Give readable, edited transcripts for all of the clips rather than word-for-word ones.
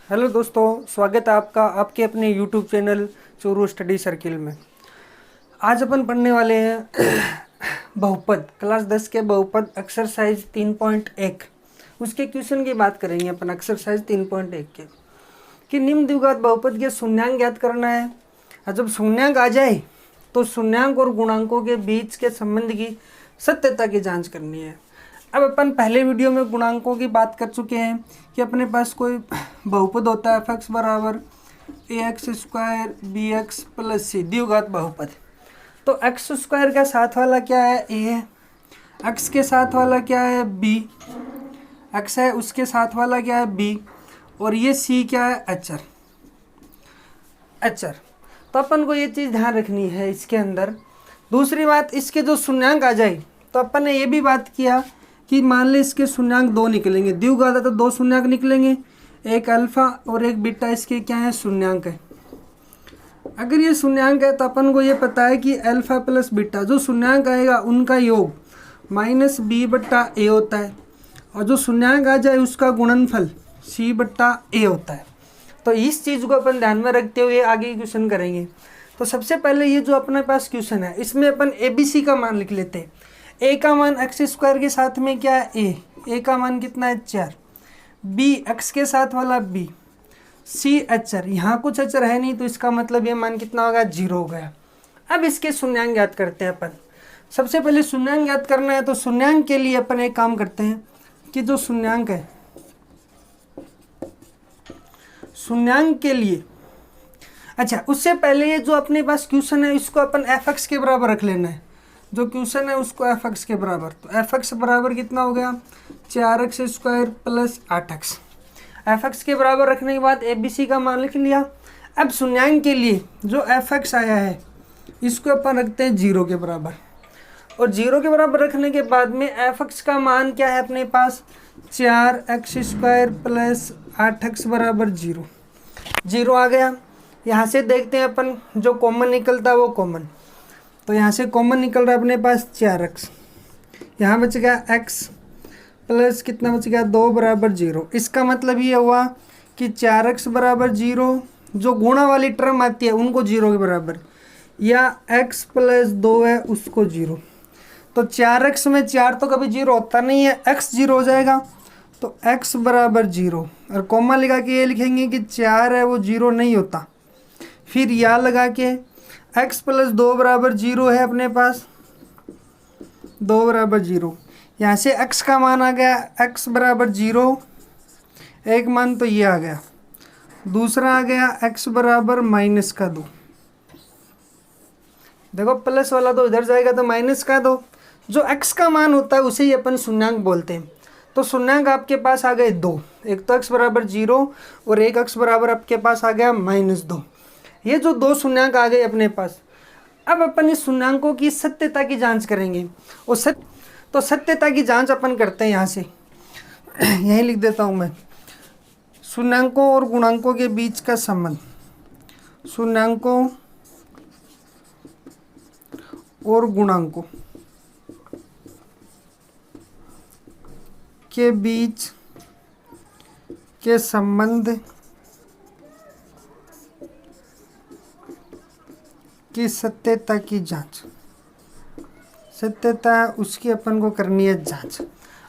Hello दोस्तों, स्वागत है आपका आपके अपने YouTube channel Churu study circle में। आज अपन पढ़ने वाले हैं बहुपद क्लास 10 के बहुपद एक्सरसाइज 3.1। उसके क्वेश्चन की बात करेंगे अपन एक्सरसाइज 3.1 के कि निम्न द्विघात बहुपद के शून्यांक ज्ञात करना है। और जब शून्यांक आ जाए तो शून्यांक और गुणांकों के बीच के संबंध की सत्यता की जाँच करनी है। अब अपन पहले वीडियो में गुणांकों की बात कर चुके हैं कि अपने पास कोई बहुपद होता है f(x) बराबर ax² bx प्लस c द्विघात बहुपद। तो x² का साथ वाला क्या है a है, x के साथ वाला क्या है b, x है उसके साथ वाला क्या है b, और ये c क्या है अचर। तो अपन को ये चीज़ ध्यान रखनी है इसके अंदर। दूसरी बात, इसके जो शून्यांक आ जाए तो अपन ने ये भी बात किया कि मान ले इसके शून्यांक दो निकलेंगे, द्विघात है तो दो शून्यांक निकलेंगे, एक अल्फा और एक बीटा इसके क्या है शून्यांक है। अगर ये शून्यांक है तो अपन को ये पता है कि अल्फा प्लस बीटा जो शून्यांक आएगा उनका योग -b/a होता है, और जो शून्यांक आ जाए उसका गुणनफल c/a होता है। तो इस चीज़ को अपन ध्यान में रखते हुए आगे क्वेश्चन करेंगे। तो सबसे पहले ये जो अपने पास क्वेश्चन है इसमें अपन ABC का मान लिख लेते हैं। a का मान x² के साथ में क्या है a का मान कितना है 4, b x के साथ वाला b, c अचर, यहाँ कुछ अचर है नहीं तो इसका मतलब ये मान कितना होगा 0 हो गया। अब इसके शून्यांक ज्ञात करते हैं अपन। सबसे पहले शून्यांक ज्ञात करना है तो शून्यांक के लिए अपन एक काम करते हैं कि जो शून्यांक है शून्यांक के लिए, अच्छा उससे पहले ये जो अपने पास क्वेश्चन है इसको अपन f(x) के बराबर रख लेना है। जो क्वेश्चन है उसको f(x) के बराबर, तो f(x) बराबर कितना हो गया 4x² प्लस 8x। f(x) के बराबर रखने के बाद ABC का मान लिख लिया। अब शून्यांक के लिए जो f(x) आया है इसको अपन रखते हैं 0 के बराबर, और 0 के बराबर रखने के बाद में f(x) का मान क्या है अपने पास 4x² प्लस 8x बराबर 0 आ गया। यहाँ से देखते हैं अपन जो कॉमन निकलता है वो कॉमन, तो यहाँ से कॉमन निकल रहा है अपने पास 4x, यहाँ बच गया x प्लस कितना बच गया 2 बराबर 0। इसका मतलब ये हुआ कि 4x बराबर 0, जो गुणा वाली टर्म आती है उनको 0 के बराबर, या x प्लस 2 है उसको 0। तो 4x में 4 तो कभी 0 होता नहीं है, x 0 हो जाएगा, तो x बराबर 0, और कॉमा लगा के ये लिखेंगे कि 4 है वो 0 नहीं होता। फिर या लगा के x प्लस 2 बराबर 0 है अपने पास, 2 बराबर 0। यहाँ से x का मान आ गया x बराबर 0, एक मान तो ये आ गया, दूसरा आ गया x बराबर -2। देखो प्लस वाला तो इधर जाएगा तो माइनस का 2, जो x का मान होता है उसे ही अपन शून्यांक बोलते हैं। तो शून्यांक आपके पास आ गए 2, एक तो x बराबर 0 और एक x बराबर आपके पास आ गया -2। ये जो दो शून्यांक आ गए अपने पास, अब अपन इस शून्यांकों की सत्यता की जांच करेंगे। और सत्यता की जांच अपन करते हैं यहाँ से यहीं लिख देता हूँ मैं, शून्यांकों और गुणांकों के बीच का संबंध, शून्यांकों और गुणांकों के बीच के संबंध की सत्यता की जांच, सत्यता उसकी अपन को करनी है जांच।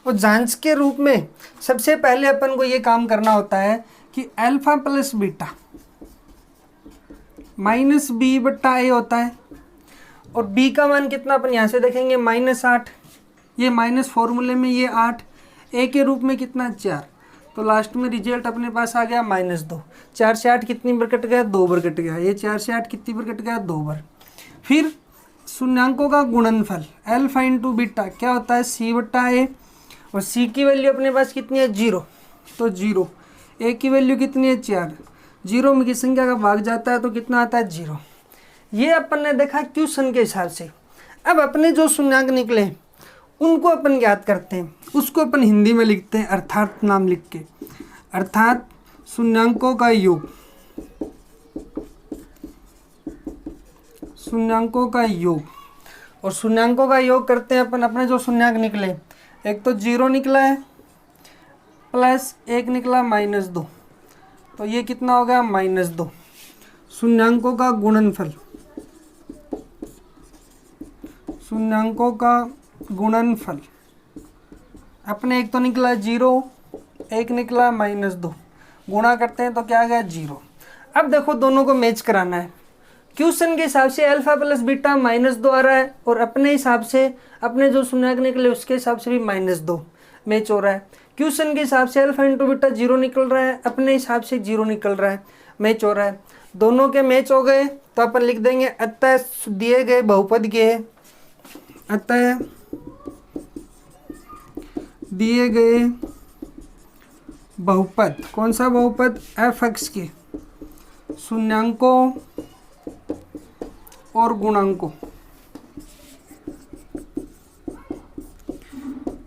और जांच के रूप में सबसे पहले अपन को ये काम करना होता है कि अल्फा प्लस बीटा -b/a होता है, और b का मान कितना अपन यहाँ से देखेंगे -8, ये माइनस फॉर्मूले में ये 8, a के रूप में कितना 4, तो लास्ट में रिजल्ट अपने पास आ गया -2। 4 से 8 कितनी बार कट गया 2 बार कट गया, ये 4 से 8 कितनी बार कट गया 2 बार। फिर शून्यांकों का गुणनफल अल्फा इंटू बीटा क्या होता है c/a, और c की वैल्यू अपने पास कितनी है 0, तो 0, a की वैल्यू कितनी है 4, 0 में की संख्या का भाग जाता है तो कितना आता है 0। ये अपन ने देखा क्वेश्चन के हिसाब से। अब अपने जो शून्यांक निकले उनको अपन ज्ञात करते हैं, उसको अपन हिंदी में लिखते हैं अर्थात नाम लिख के, अर्थात शून्यांकों का योग, शून्यांकों का योग। और शून्यांकों का योग करते हैं अपन, अपने जो शून्यांक निकले, एक तो 0 निकला है, प्लस 1 निकला -2, तो ये कितना हो गया -2। शून्यांकों का गुणनफल, शून्यांकों का गुणनफल अपने एक तो निकला 0, एक निकला -2, गुणा करते हैं तो क्या आ गया 0। अब देखो दोनों को मैच कराना है। क्वेश्चन के हिसाब से अल्फा प्लस बीटा -2 आ रहा है और अपने हिसाब से अपने जो शून्यांक निकले उसके हिसाब से भी -2 मैच हो रहा है। क्वेश्चन के हिसाब से अल्फा इंटू बीटा 0 निकल रहा है, अपने हिसाब से 0 निकल रहा है, मैच हो रहा है। दोनों के मैच हो गए तो अपन लिख देंगे अतः दिए गए बहुपद के, अतः दिए गए बहुपद, कौन सा बहुपद, f(x) के शून्यांकों और गुणांकों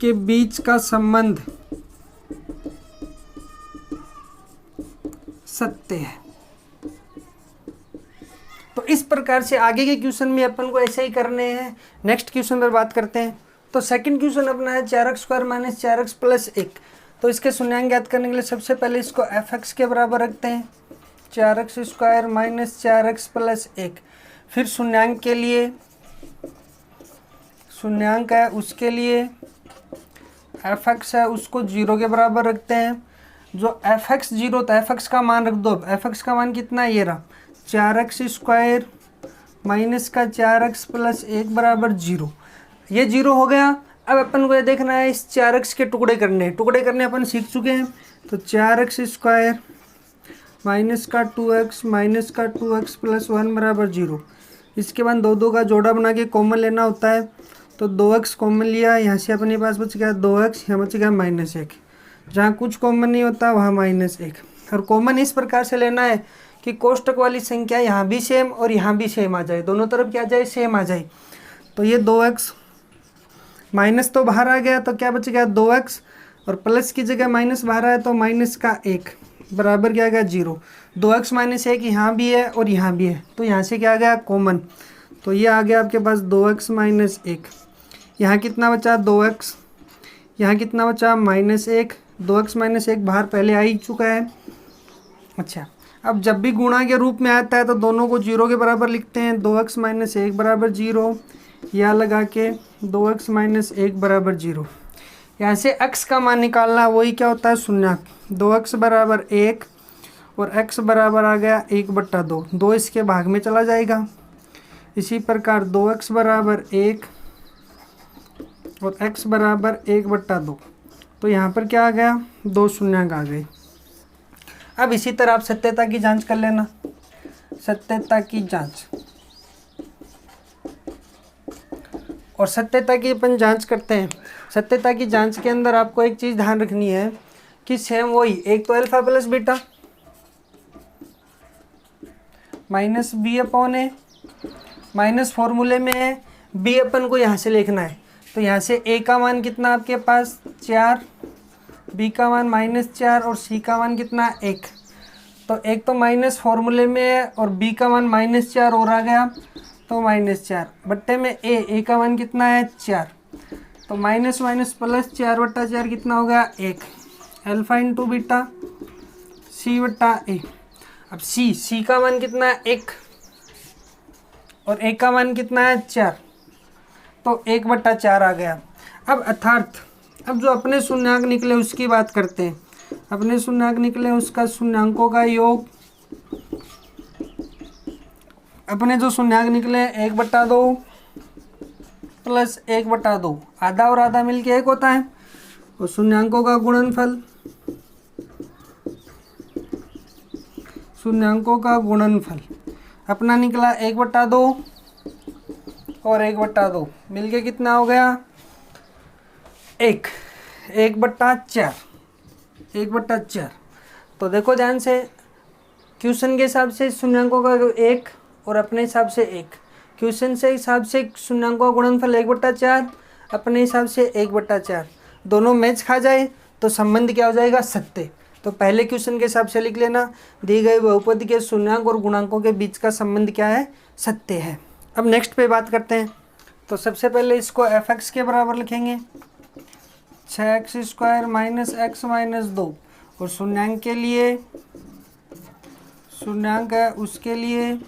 के बीच का संबंध सत्य है। तो इस प्रकार से आगे के क्वेश्चन में अपन को ऐसे ही करने हैं। नेक्स्ट क्वेश्चन पर बात करते हैं। तो सेकंड क्वेश्चन अपना है 4x² - 4x + 1। तो इसके शून्यांक ज्ञात करने के लिए सबसे पहले इसको f(x) के बराबर रखते हैं, 4x² - 4x + 1। फिर शून्यांक के लिए, शून्यांक है उसके लिए f(x) है उसको 0 के बराबर रखते हैं। जो f(x) 0 तो f(x) का मान रख दो। f(x) का मान कितना है, ये रहा 4x² - 4x + 1 बराबर 0। ये 0 हो गया। अब अपन को ये देखना है इस 4x के टुकड़े करने, टुकड़े करने अपन सीख चुके हैं। तो 4x² - -2x + 1 बराबर 0। इसके बाद 2 का जोड़ा बना के कॉमन लेना होता है। तो 2x कॉमन लिया, यहाँ से अपने पास बच गया 2x, यहाँ बच गया -1। जहाँ कुछ कॉमन नहीं होता वहाँ -1। और कॉमन इस प्रकार से लेना है कि कोष्टक वाली संख्या यहाँ भी सेम और यहाँ भी सेम आ जाए, दोनों तरफ क्या आ जाए, सेम आ जाए। तो ये 2x माइनस तो बाहर आ गया तो क्या बच गया 2x, और प्लस की जगह माइनस बाहर आया तो -1 बराबर क्या आ गया 0। 2x - 1 यहाँ भी है और यहाँ भी है, तो यहाँ से क्या आ गया कॉमन। तो ये आ गया आपके पास 2x - 1। यहाँ कितना बचा 2x, यहाँ कितना बचा -1। 2x - 1 बाहर पहले आ ही चुका है। अच्छा, अब जब भी गुणा के रूप में आता है तो दोनों को 0 के बराबर लिखते हैं। 2x - 1 बराबर 0, या लगा के 2x - 1 बराबर 0। यहाँ से x का मान निकालना, वही क्या होता है शून्यांक। 2x बराबर 1 और x बराबर आ गया 1/2, 2 इसके भाग में चला जाएगा। इसी प्रकार 2x बराबर 1 और x बराबर 1/2। तो यहाँ पर क्या आ गया, 2 शून्यांक आ गए। अब इसी तरह आप सत्यता की जांच कर लेना, सत्यता की जांच। और सत्यता की अपन जांच करते हैं। सत्यता की जांच के अंदर आपको एक चीज़ ध्यान रखनी है कि सेम वही, एक तो alpha plus beta -b/a minus फॉर्मूले में है, b अपन को यहाँ से लिखना है। तो यहाँ से a का मान कितना आपके पास 4, b का मान -4 और c का मान कितना 1। तो एक तो माइनस फॉर्मूले में है और b का मान -4 और आ गया तो -4 बट्टे में a का मान कितना है 4। तो माइनस माइनस प्लस 4/4 कितना हो गया 1। Alpha into beta c/a। अब c का मान कितना है 1 और a का मान कितना है 4, तो 1/4 आ गया। अब अर्थात अब जो अपने शून्यांक निकले उसकी बात करते हैं। अपने शून्यांक निकले उसका शून्यांकों का योग, अपने जो शून्यांक निकले 1/2 प्लस 1/2, आधा और आधा मिलके 1 होता है। और शून्यांकों का गुणनफल, शून्यांकों का गुणनफल अपना निकला 1/2 और 1/2 मिलके कितना हो गया 1/4। तो देखो ध्यान से, क्वेश्चन के हिसाब से शून्यांकों का 1 और अपने हिसाब से 1। क्वेश्चन से हिसाब से शून्यांकों का गुणनफल 1/4, अपने हिसाब से 1/4। दोनों मैच खा जाए तो संबंध क्या हो जाएगा सत्य। तो पहले क्वेश्चन के हिसाब से लिख लेना, दी गई बहुपद के शून्यांक और गुणांकों के बीच का संबंध क्या है सत्य है। अब नेक्स्ट पे बात करते हैं। तो सबसे पहले इसको f(x) के बराबर लिखेंगे, 6x² - x - 2। और शून्यांक के लिए शून्यांक है उसके लिए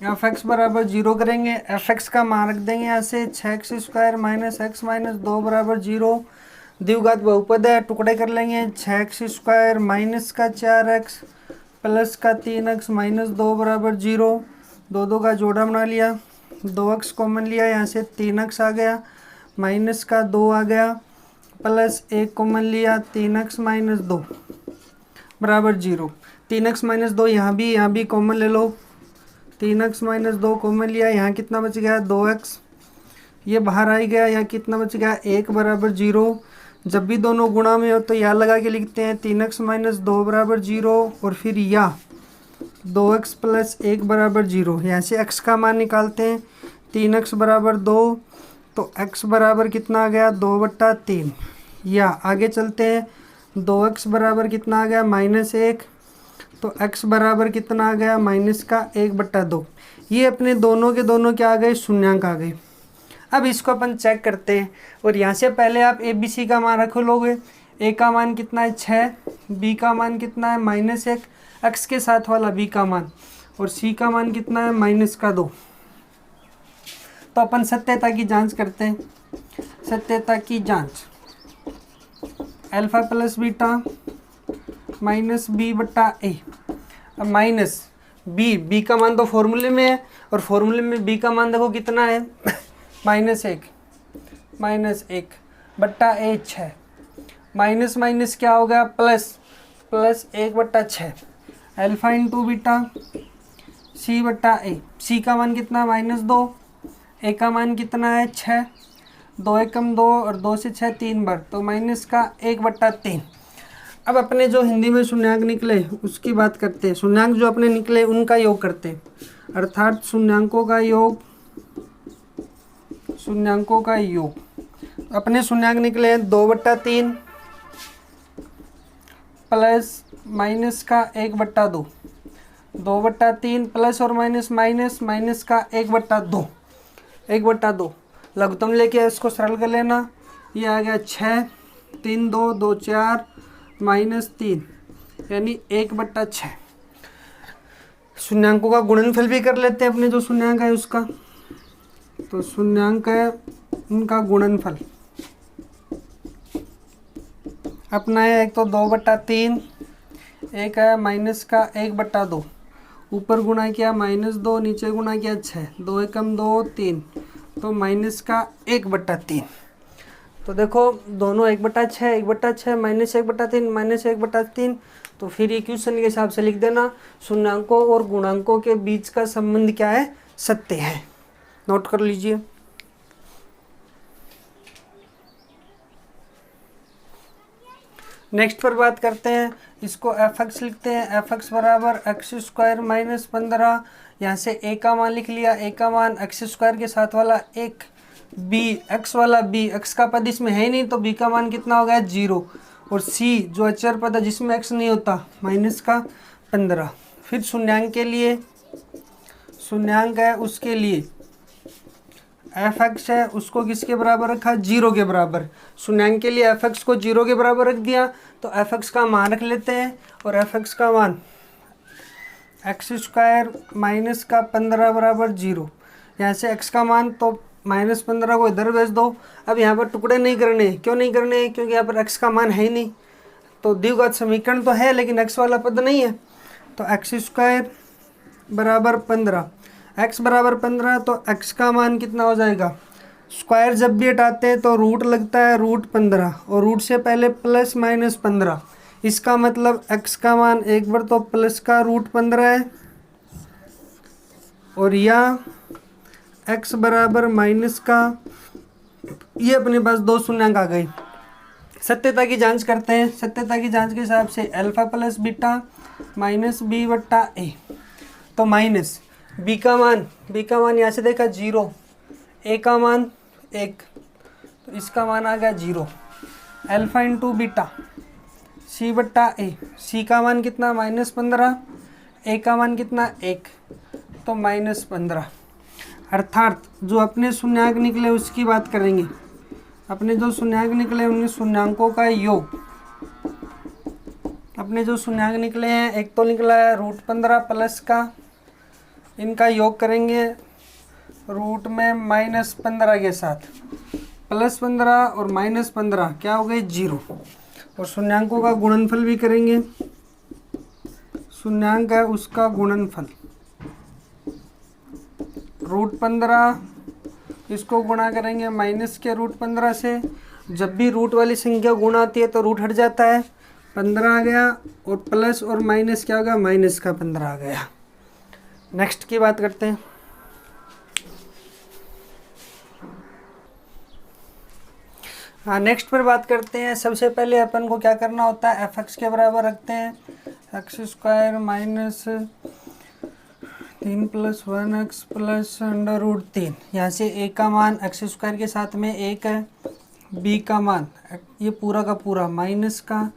एफ एक्स बराबर 0 करेंगे। एफ एक्स का मान रख देंगे यहाँ से 6x² माइनस एक्स माइनस 2 बराबर 0। द्विघात बहुपद है, टुकड़े कर लेंगे। 6x² माइनस का 4x प्लस का 3x माइनस 2 बराबर 0। दो दो का जोड़ा बना लिया, 2x कॉमन लिया, यहाँ से 3x आ गया, माइनस का 2 आ गया, प्लस 1 कॉमन लिया, 3x माइनस 2 बराबर 0। 3x माइनस 2 यहाँ भी कॉमन ले लो। 3x माइनस 2 कॉमन लिया, यहाँ कितना बच गया 2x, ये बाहर आ गया, यहाँ कितना बच गया 1 बराबर 0। जब भी दोनों गुणा में हो तो यहाँ लगा के लिखते हैं 3x माइनस 2 बराबर 0 और फिर या 2x प्लस 1 बराबर 0। यहाँ से x का मान निकालते हैं, 3x बराबर 2, तो x बराबर कितना आ गया 2/3। या आगे चलते हैं, 2x बराबर कितना आ गया -1, तो x बराबर कितना आ गया माइनस का 1/2। ये अपने दोनों के दोनों क्या आ गए, शून्यांक आ गए। अब इसको अपन चेक करते हैं, और यहाँ से पहले आप ए बी सी का मान रख लोगे। ए का मान कितना है 6, बी का मान कितना है -1 x के साथ वाला बी का मान, और सी का मान कितना है -2। तो अपन सत्यता की जांच करते हैं। सत्यता की जांच, alpha plus beta minus b/a। अब माइनस बी का मान तो फॉर्मूले में है, और फॉर्मूले में बी का मान देखो कितना है -1 बट्टा 6। माइनस माइनस क्या हो गया plus 1/6। Alpha into beta c/a। सी का मान कितना -2, ए का मान कितना है 6, 2 एकम 2 और 2 से 6 3 बार, तो माइनस का 1/3। अब अपने जो हिंदी में शून्यांक निकले उसकी बात करते हैं। शून्यांक जो अपने निकले उनका योग करते हैं, अर्थात शून्यांकों का योग। अपने शून्यांक निकले 2/3 प्लस माइनस का 1/2। 2/3 प्लस और माइनस का 1/2। लघुत्तम लेके इसको सरल कर लेना, ये आ गया 6, 3 2 2 4 -3 यानी 1/6। शून्यांकों का गुणनफल भी कर लेते हैं, अपने जो शून्यांक है उसका। तो शून्यांक है उनका गुणनफल अपना है, एक तो 2/3, एक है माइनस का 1/2। ऊपर गुणा किया -2, नीचे गुणा किया 6, 2 एकम 2 3, तो माइनस का 1/3। तो देखो दोनों 1/6 -1/3 -1/3। तो फिर ये क्वेश्चन के हिसाब से लिख देना, शून्यांकों और गुणांकों के बीच का संबंध क्या है, सत्य है। नोट कर लीजिए। नेक्स्ट पर बात करते हैं, इसको एफ एक्स लिखते हैं। एफ एक्स बराबर x² माइनस 15। यहाँ से ए का मान लिख लिया, ए का मान x² के साथ वाला 1, बी एक्स वाला बी, एक्स का पद इसमें है ही नहीं, तो बी का मान कितना हो गया 0, और सी जो अचर पद है जिसमें एक्स नहीं होता माइनस का 15। फिर शून्यांक के लिए, शून्यांक है उसके लिए एफ एक्स है उसको किसके बराबर रखा, 0 के बराबर। शून्यांक के लिए एफ एक्स को 0 के बराबर रख दिया, तो एफ एक्स का मान रख लेते हैं, और एफ एक्स का मान x² माइनस का 15 बराबर 0। यहाँ से x का मान तो -15 को इधर भेज दो। अब यहाँ पर टुकड़े नहीं करने, क्यों नहीं करने, क्योंकि यहाँ पर x का मान है ही नहीं। तो द्विघात समीकरण तो है लेकिन x वाला पद नहीं है, तो x² बराबर 15। x बराबर 15, तो x का मान कितना हो जाएगा, स्क्वायर जब भी हटाते हैं तो रूट लगता है √15, और रूट से पहले प्लस -15। इसका मतलब x का मान एक बार तो प्लस का √15 है, और या x बराबर माइनस का, ये अपने पास दो शून्यांक आ गए। सत्यता की जांच करते हैं। सत्यता की जांच के हिसाब से alpha plus beta minus b/a, तो माइनस b का मान यहाँ से देखा 0, a का मान 1, तो इसका मान आ गया 0। Alpha into beta c/a, c का मान कितना -15, a का मान कितना 1, तो -15। अर्थात जो अपने शून्यांक निकले उसकी बात करेंगे। अपने जो शून्यांक निकले उन शून्यांकों का योग अपने जो शून्यंक निकले हैं, एक तो निकला है √15 प्लस का, इनका योग करेंगे रूट में -15 के साथ, +15 और -15 क्या हो गए 0, और शून्यंकों का गुणनफल भी करेंगे, शून्यंक है उसका गुणनफल √15, इसको गुणा करेंगे माइनस के √15 से, जब भी रूट वाली संख्या गुणा आती है तो रूट हट जाता है, 15 आ गया, और प्लस और माइनस क्या होगा, माइनस का 15 आ गया। नेक्स्ट की बात करते हैं। हाँ, नेक्स्ट पर बात करते हैं। सबसे पहले अपन को क्या करना होता है, fx के बराबर रखते हैं x² - 3 + 1x + √3। यहाँ से a का मान x² के साथ में 1 है, b का मान ये पूरा का पूरा माइनस का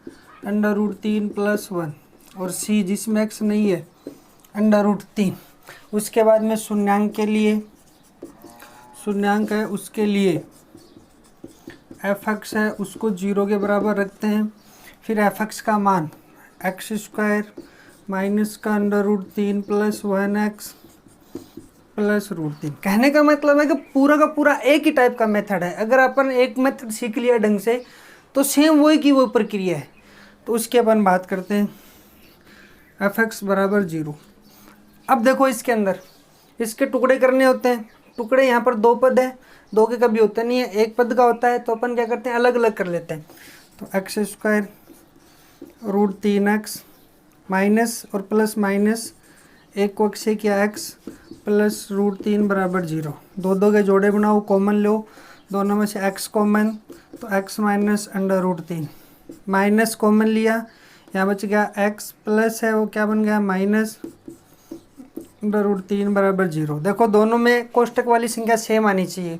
√3 + 1, और c जिसमें x नहीं है √3। उसके बाद में शून्यंक के लिए, शून्यंक है उसके लिए fx है उसको 0 के बराबर रखते हैं। फिर fx का मान x² माइनस का √3 + 1x + √3। कहने का मतलब है कि पूरा का पूरा एक ही टाइप का मेथड है। अगर अपन एक मेथड सीख लिया ढंग से तो सेम वही की वो प्रक्रिया है। तो उसकी अपन बात करते हैं, fx बराबर 0। अब देखो इसके अंदर इसके टुकड़े करने होते हैं। टुकड़े यहाँ पर 2 पद है, 2 के कभी होता नहीं है, एक पद का होता है, तो अपन क्या करते हैं अलग अलग कर लेते हैं। तो x² √3x माइनस और प्लस माइनस, एक को x से किया x प्लस √3 बराबर 0। 2 के जोड़े बनाओ, कॉमन लो, दोनों में से x कॉमन, तो x माइनस √3, माइनस कॉमन लिया, यहाँ बच गया x प्लस है वो क्या बन गया माइनस √3 बराबर 0। देखो दोनों में कोष्टक वाली संख्या सेम आनी चाहिए,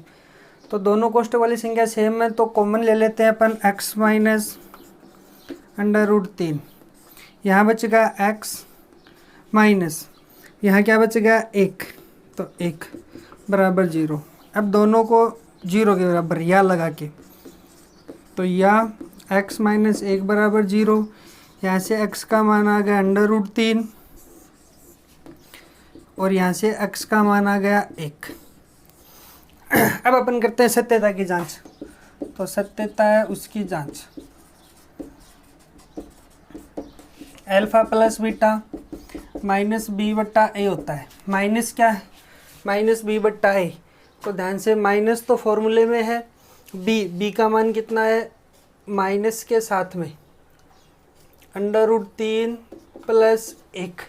तो दोनों कोष्टक वाली संख्या सेम है तो कॉमन ले लेते हैं अपन x माइनस √3। यहाँ बच गया x माइनस, यहाँ क्या बच गया 1, तो 1 बराबर 0। अब दोनों को 0 के बराबर या लगा के, तो या x माइनस 1 बराबर 0, यहाँ से x का मान आ गया √3 और यहाँ से x का मान आ गया 1। अब अपन करते हैं सत्यता की जांच। तो सत्यता है उसकी जांच, alpha plus beta minus b/a होता है। माइनस क्या है, माइनस b/a। तो ध्यान से, माइनस तो फॉर्मूले में है, b का मान कितना है माइनस के साथ में √3 + 1,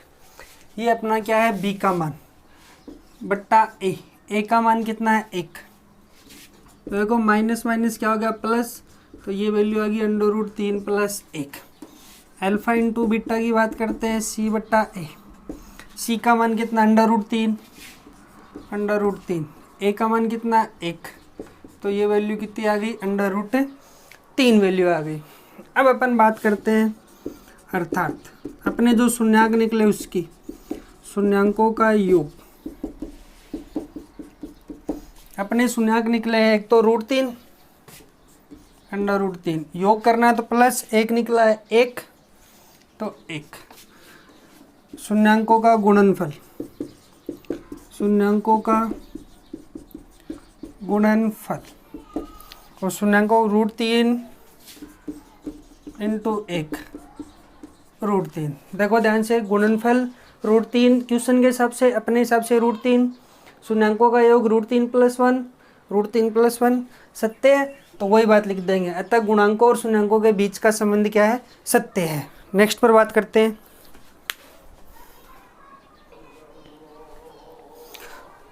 ये अपना क्या है b का मान बट्टा a का मान कितना है 1। तो देखो माइनस माइनस क्या हो गया प्लस, तो ये वैल्यू आ गई √3 + 1। अल्फा इंटू बीटा की बात करते हैं c/a, c का मान कितना √3, a का मान कितना 1, तो ये वैल्यू कितनी आ गई √3 वैल्यू आ गई। अब अपन बात करते हैं अर्थात अपने जो शून्यंक निकले उसकी, शून्यंकों का योग। अपने शून्यंक निकले हैं, एक तो √3 √3, योग करना है तो प्लस 1 निकला है 1, तो 1। शून्यंकों का गुणनफल, शून्यंकों का गुणनफल, और शून्यंकों √3 × 1 √3। देखो ध्यान से, गुणनफल √3 क्वेश्चन के हिसाब से, अपने हिसाब से √3, शून्यंकों का योग √3 + 1, √3 + 1 सत्य है, तो वही बात लिख देंगे। अतः गुणांकों और शून्यंकों के बीच का संबंध क्या है, सत्य है। नेक्स्ट पर बात करते हैं।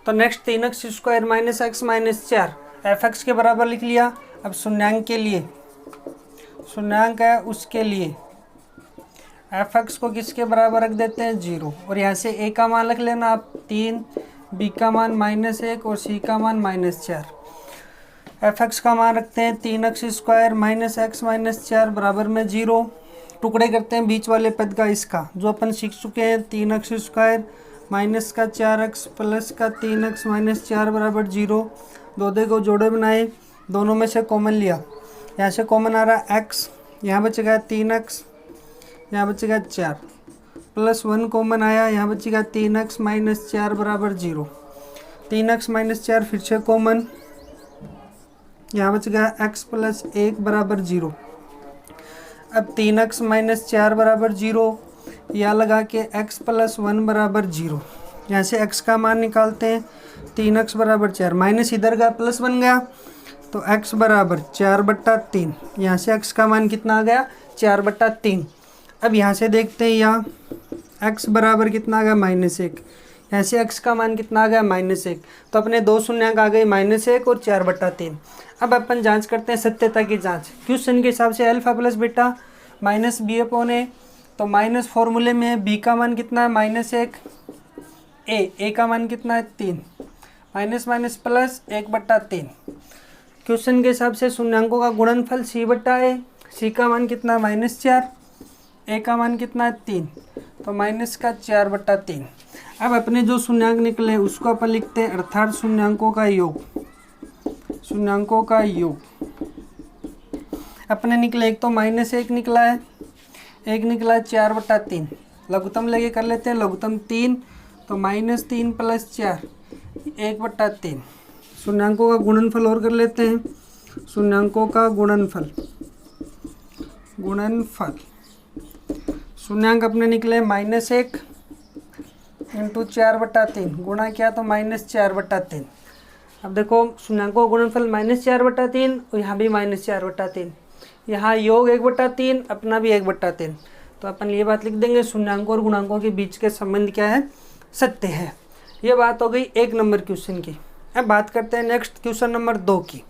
तो नेक्स्ट 3x² - x - 4 fx के बराबर लिख लिया। अब शून्यंक के लिए, शून्यंक है उसके लिए fx को किसके बराबर रख देते हैं 0, और यहाँ से a का मान रख लेना आप 3, b का मान -1 और c का मान -4। fx का मान रखते हैं 3x² - x - 4 बराबर में 0। टुकड़े करते हैं बीच वाले पद का, इसका जो अपन सीख चुके हैं, 3x² माइनस का 4x प्लस का 3x - 4 बराबर 0। 2 को जोड़े बनाए, दोनों में से कॉमन लिया, यहाँ से कॉमन आ रहा है x, यहाँ बच गया 3x यहाँ बचेगा 4 प्लस 1 कॉमन आया, यहाँ बचेगा 3x माइनस 4 बराबर 0। 3x माइनस 4 फिर से कॉमन, यहाँ बचेगा x प्लस 1 बराबर 0। अब 3x माइनस 4 बराबर 0, यहाँ लगा के x प्लस 1 बराबर 0। यहाँ से x का मान निकालते हैं, 3x बराबर 4 माइनस इधर का प्लस बन गया, तो x बराबर 4/3। यहाँ से x का मान कितना आ गया, 4/3। अब यहाँ से देखते हैं, यहाँ x बराबर कितना आ गया, -1। यहाँ से x का मान कितना आ गया, -1। तो अपने दो शून्यंक आ गए, -1 और 4/3। अब अपन जांच करते हैं सत्यता की जांच। क्वेश्चन के हिसाब से alpha plus beta minus B upon A, तो माइनस फॉर्मूले में है, बी का मान कितना है, -1, ए का मान कितना है, 3, माइनस माइनस प्लस 1/3। क्वेश्चन के हिसाब से शून्यंकों का गुणनफल c/a, सी का मान कितना है, -4, ए का मान कितना है, 3, तो माइनस का 4/3। अब अपने जो शून्यंक निकले उसको अपन लिखते हैं, अर्थात शून्यंकों का योग। शून्यंकों का योग अपने निकले, एक तो -1 निकला है, एक निकला है 4/3। लघुत्तम लेके कर लेते हैं, लघुत्तम 3, तो -3 प्लस 4 1/3। शून्यंकों का गुणनफल और कर लेते हैं, शून्यंकों का गुणनफल। शून्यंक अपने निकले -1 इंटू 4/3, गुणा किया तो -4/3। अब देखो शून्यंकों का गुणनफल -4/3 और यहाँ भी -4/3, यहाँ योग 1/3, अपना भी 1/3। तो अपन ये बात लिख देंगे, शून्यंकों और गुणांकों के बीच के संबंध क्या है, सत्य है। ये बात हो गई 1 नंबर क्वेश्चन की। अब बात करते हैं नेक्स्ट क्वेश्चन नंबर 2 की।